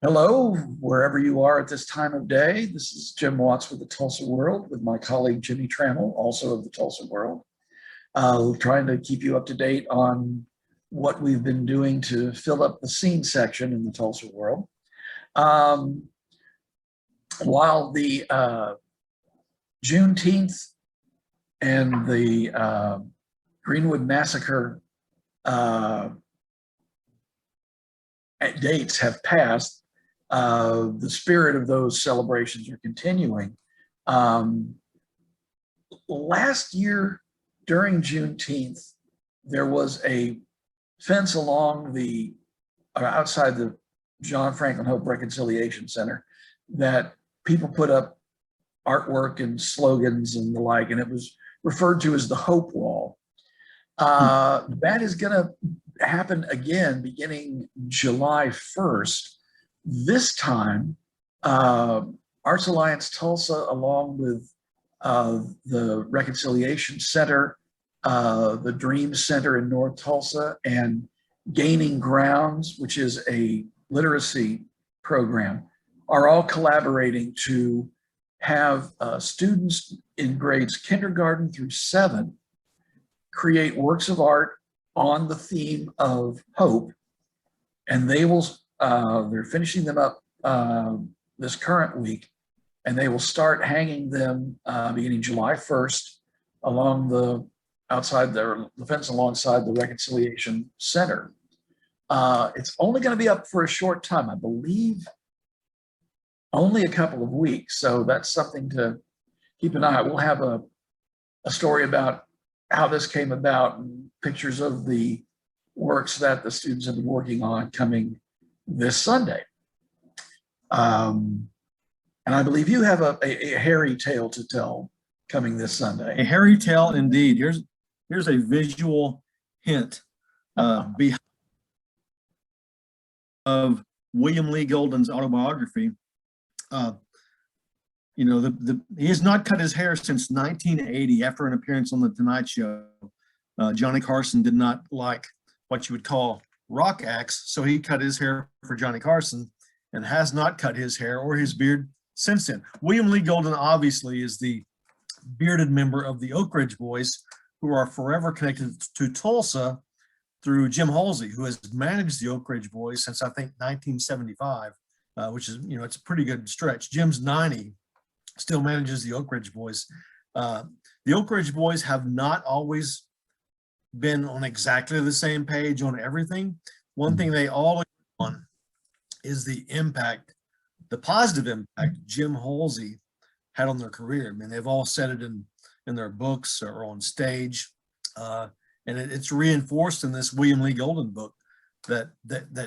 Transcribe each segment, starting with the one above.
Hello, wherever you are at this time of day. This is Jim Watts with the Tulsa World with my colleague Jimmie Tramel, also of the Tulsa World, trying to keep you up to date on what we've been doing to fill up the scene section in the Tulsa World. Um, while the Juneteenth and the Greenwood Massacre dates have passed, the spirit of those celebrations are continuing. Last year during Juneteenth, there was a fence along the outside the John Franklin Hope Reconciliation Center that people put up artwork and slogans and the like, and it was referred to as the Hope Wall. That is going to happen again beginning July 1st. This time, Arts Alliance Tulsa, along with the Reconciliation Center, the Dream Center in North Tulsa, and Gaining Grounds, which is a literacy program, are all collaborating to have students in grades kindergarten through 7 create works of art on the theme of hope, and they will they're finishing them up this current week, and they will start hanging them beginning July 1st along the fence alongside the Reconciliation Center. It's only going to be up for a short time, I believe, only a couple of weeks. So that's something to keep an eye on. We'll have a story about how this came about and pictures of the works that the students have been working on coming this Sunday. And I believe you have a hairy tale to tell coming this Sunday. A hairy tale indeed. Here's a visual hint behind of William Lee Golden's autobiography. You know, he has not cut his hair since 1980 after an appearance on The Tonight Show. Johnny Carson did not like what you would call rock acts, so he cut his hair for Johnny Carson and has not cut his hair or his beard since then. William Lee Golden obviously is the bearded member of the Oak Ridge Boys, who are forever connected to Tulsa through Jim Halsey, who has managed the Oak Ridge Boys since I think 1975, which is, you know, it's a pretty good stretch. Jim's 90, still manages the Oak Ridge Boys. The Oak Ridge Boys have not always been on exactly the same page on everything. One thing they all agree on is the impact, the positive impact Jim Halsey had on their career. I mean, they've all said it in their books or on stage, and it's reinforced in this William Lee Golden book that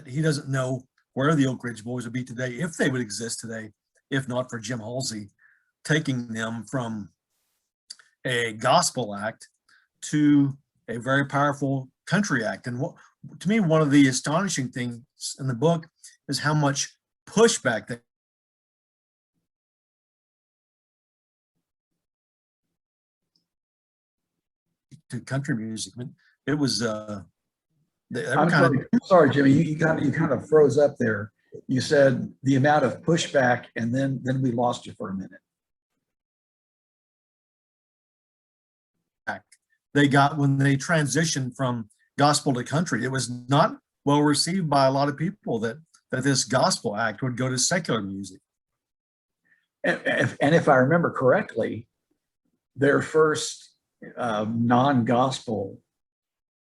he doesn't know where the Oak Ridge Boys would be today, if they would exist today, if not for Jim Halsey taking them from a gospel act to a very powerful country act. And to me, one of the astonishing things in the book is how much pushback they to country music. I mean, it was I'm sorry, Jimmie, you kind of froze up there. You said the amount of pushback, and then we lost you for a minute. They got when they transitioned from gospel to country. It was not well received by a lot of people that this gospel act would go to secular music. And if I remember correctly, their first non-gospel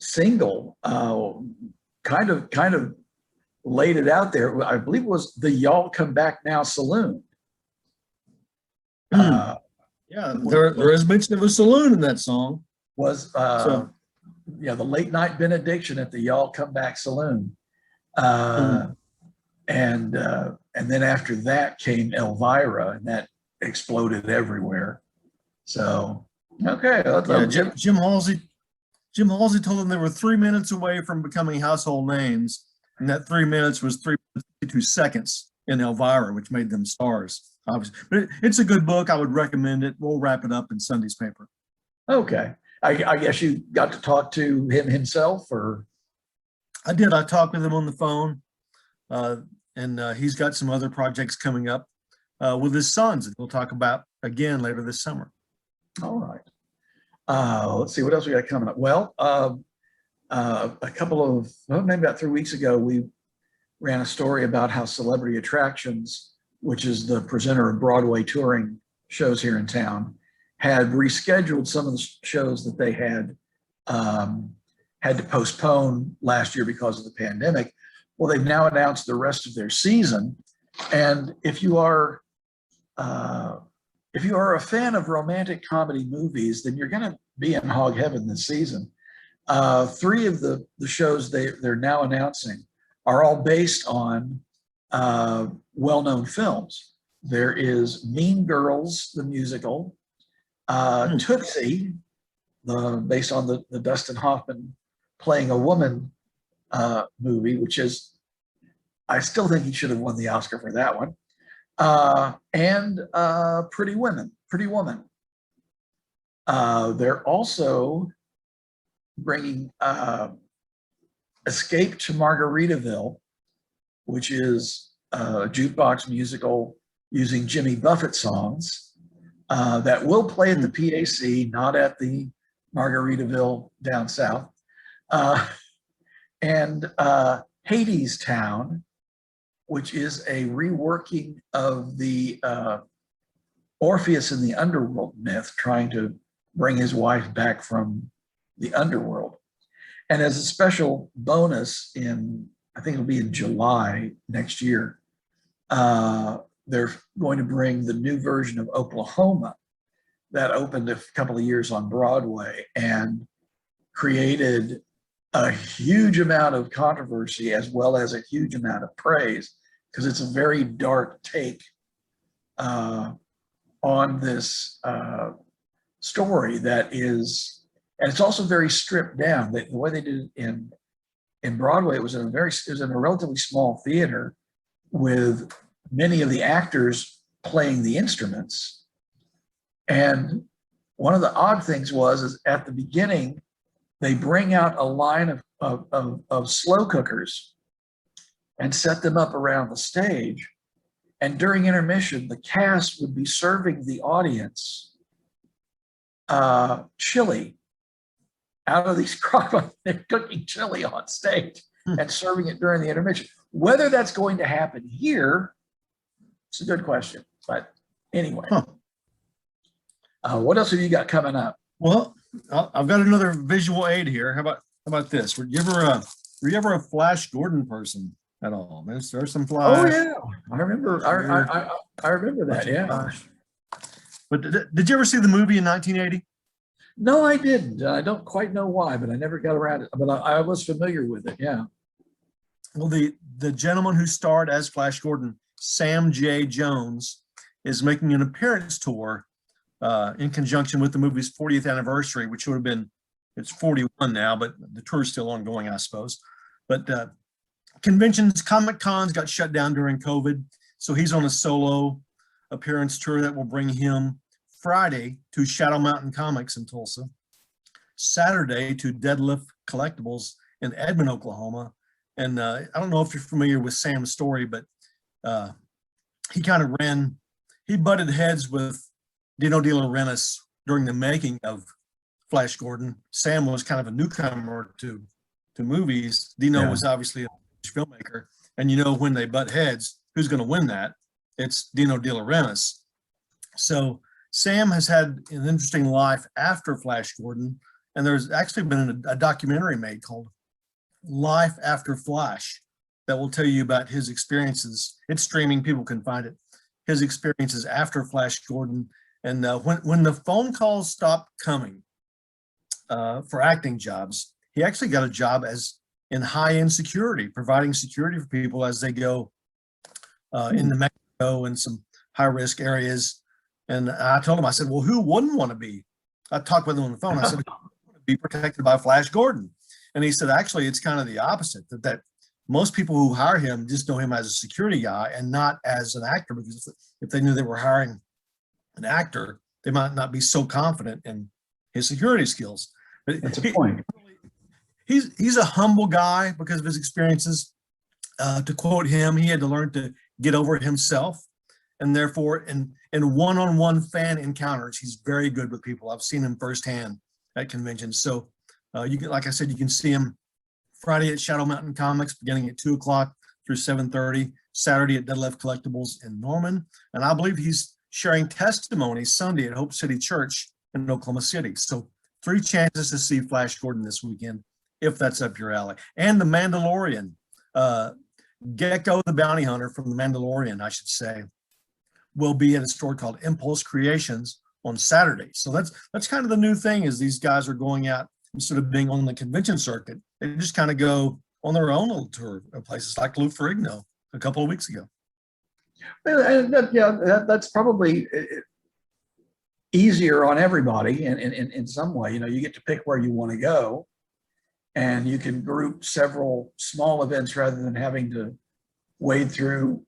single kind of laid it out there. I believe it was the "Y'all Come Back Now" saloon. Yeah, there is mention of a saloon in that song. Was the late night benediction at the Y'all Come Back saloon, and then after that came Elvira, and that exploded everywhere. So okay, Jim Halsey told them they were 3 minutes away from becoming household names, and that 3 minutes was 3 minutes 52 seconds in Elvira, which made them stars, obviously. But it's a good book. I would recommend it. We'll wrap it up in Sunday's paper. Okay. I guess you got to talk to him himself, or? I did. I talked with him on the phone. and he's got some other projects coming up with his sons that we'll talk about again later this summer. All right. Let's see what else we got coming up. Well, a couple of, well, maybe about 3 weeks ago, we ran a story about how Celebrity Attractions, which is the presenter of Broadway touring shows here in town, had rescheduled some of the shows that they had to postpone last year because of the pandemic. Well, they've now announced the rest of their season. And if you are a fan of romantic comedy movies, then you're going to be in hog heaven this season. 3 of the shows they're now announcing are all based on well-known films. There is Mean Girls, the musical, Tootsie, based on the Dustin Hoffman playing a woman movie, which is, I still think he should have won the Oscar for that one, and Pretty Woman. They're also bringing Escape to Margaritaville, which is a jukebox musical using Jimmy Buffett songs that will play at the PAC, not at the Margaritaville down south. And Hades Town, which is a reworking of the Orpheus in the Underworld myth, trying to bring his wife back from the underworld. And as a special bonus I think it'll be in July next year, they're going to bring the new version of Oklahoma that opened a couple of years on Broadway and created a huge amount of controversy as well as a huge amount of praise, because it's a very dark take on this story that is, and it's also very stripped down. The way they did it in Broadway, it was in a relatively small theater with many of the actors playing the instruments. And one of the odd things is at the beginning, they bring out a line of slow cookers and set them up around the stage. And during intermission, the cast would be serving the audience chili out of these crock. They're cooking chili on stage and serving it during the intermission. Whether that's going to happen here, it's a good question. But anyway, what else have you got coming up? Well, I've got another visual aid here. How about this? Were you ever a Flash Gordon person at all? There's some Flash. Oh yeah, I remember. I remember that. Yeah. But did you ever see the movie in 1980? No, I didn't. I don't quite know why, but I never got around it. But I was familiar with it. Yeah. Well, the gentleman who starred as Flash Gordon, Sam J. Jones, is making an appearance tour in conjunction with the movie's 40th anniversary, which would have been, it's 41 now, but the tour is still ongoing, I suppose. But conventions, Comic Cons got shut down during COVID, so he's on a solo appearance tour that will bring him Friday to Shadow Mountain Comics in Tulsa, Saturday to Deadlift Collectibles in Edmond, Oklahoma. And I don't know if you're familiar with Sam's story, but he butted heads with Dino De Laurentiis during the making of Flash Gordon. Sam was kind of a newcomer to movies. Dino was obviously a filmmaker. And when they butt heads, who's going to win that? It's Dino De Laurentiis. So Sam has had an interesting life after Flash Gordon. And there's actually been a documentary made called Life After Flash that will tell you about his experiences. It's streaming, people can find it. His experiences after Flash Gordon. And when the phone calls stopped coming for acting jobs, he actually got a job in high-end security, providing security for people as they go into Mexico and some high-risk areas. And I told him, I said, well, who wouldn't want to be? I talked with him on the phone. I said, be protected by Flash Gordon. And he said, actually, it's kind of the opposite, that most people who hire him just know him as a security guy and not as an actor, because if they knew they were hiring an actor, they might not be so confident in his security skills. But that's a point. He's a humble guy because of his experiences. To quote him, he had to learn to get over himself, and therefore in one-on-one fan encounters, he's very good with people. I've seen him firsthand at conventions. So you can, like I said, you can see him Friday at Shadow Mountain Comics beginning at 2 o'clock through 7:30, Saturday at Dead Left Collectibles in Norman. And I believe he's sharing testimony Sunday at Hope City Church in Oklahoma City. So 3 chances to see Flash Gordon this weekend, if that's up your alley. And The Mandalorian, Gecko the Bounty Hunter from The Mandalorian, I should say, will be at a store called Impulse Creations on Saturday. So that's kind of the new thing, is these guys are going out instead of being on the convention circuit. They just kind of go on their own little tour of places like Lou Ferrigno a couple of weeks ago. And that's probably easier on everybody in some way. You get to pick where you want to go, and you can group several small events rather than having to wade through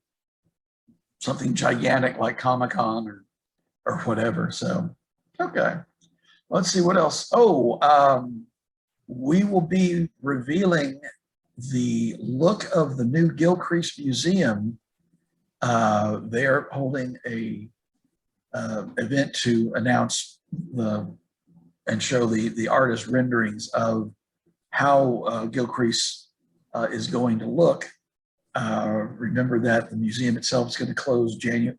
something gigantic like Comic-Con or whatever. So, okay. Let's see what else. We will be revealing the look of the new Gilcrease Museum. They are holding a event to announce and show the artist renderings of how Gilcrease is going to look. Remember that the museum itself is going to close July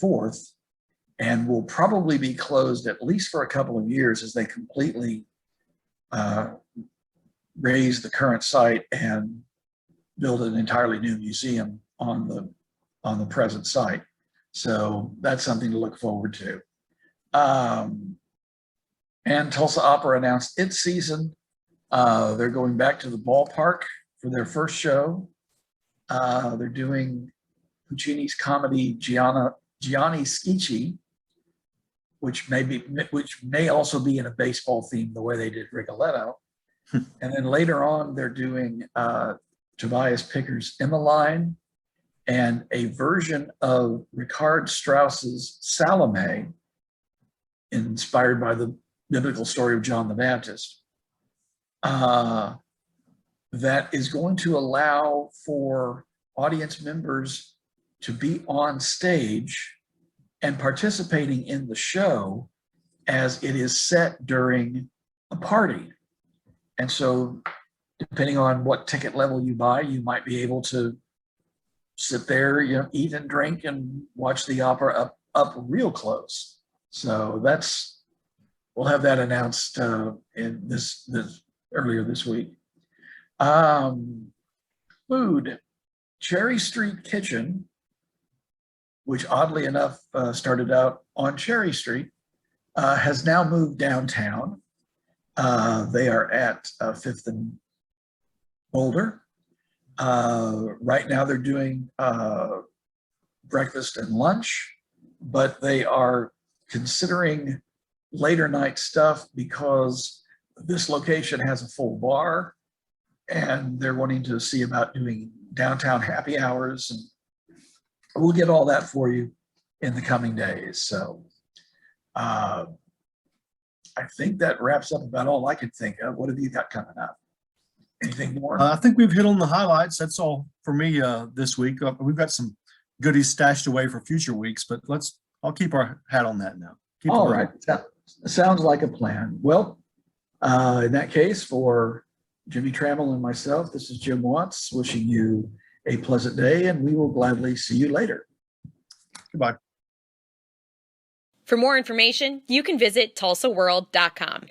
4th, and will probably be closed at least for a couple of years as they completely raise the current site and build an entirely new museum on the present site. So that's something to look forward to. And Tulsa Opera announced its season. They're going back to the ballpark for their first show. They're doing Puccini's comedy Gianni Schicchi, which may also be in a baseball theme the way they did Rigoletto. And then later on, they're doing Tobias Picker's Emmeline and a version of Richard Strauss's Salome, inspired by the biblical story of John the Baptist. That is going to allow for audience members to be on stage and participating in the show as it is set during a party. And so depending on what ticket level you buy, you might be able to sit there, eat and drink and watch the opera up real close. So we'll have that announced in this earlier this week. Food, Cherry Street Kitchen, which oddly enough started out on Cherry Street, has now moved downtown. They are at 5th and Boulder. Right now they're doing breakfast and lunch, but they are considering later night stuff because this location has a full bar, and they're wanting to see about doing downtown happy hours, and we'll get all that for you in the coming days. So I think that wraps up about all I could think of. What have you got coming up? Anything more? I think we've hit on the highlights. That's all for me this week. We've got some goodies stashed away for future weeks, but I'll keep our hat on that now. All right. Sounds like a plan. Well, in that case, for Jimmie Tramel and myself, this is Jim Watts wishing you a pleasant day, and we will gladly see you later. Goodbye. For more information, you can visit tulsaworld.com.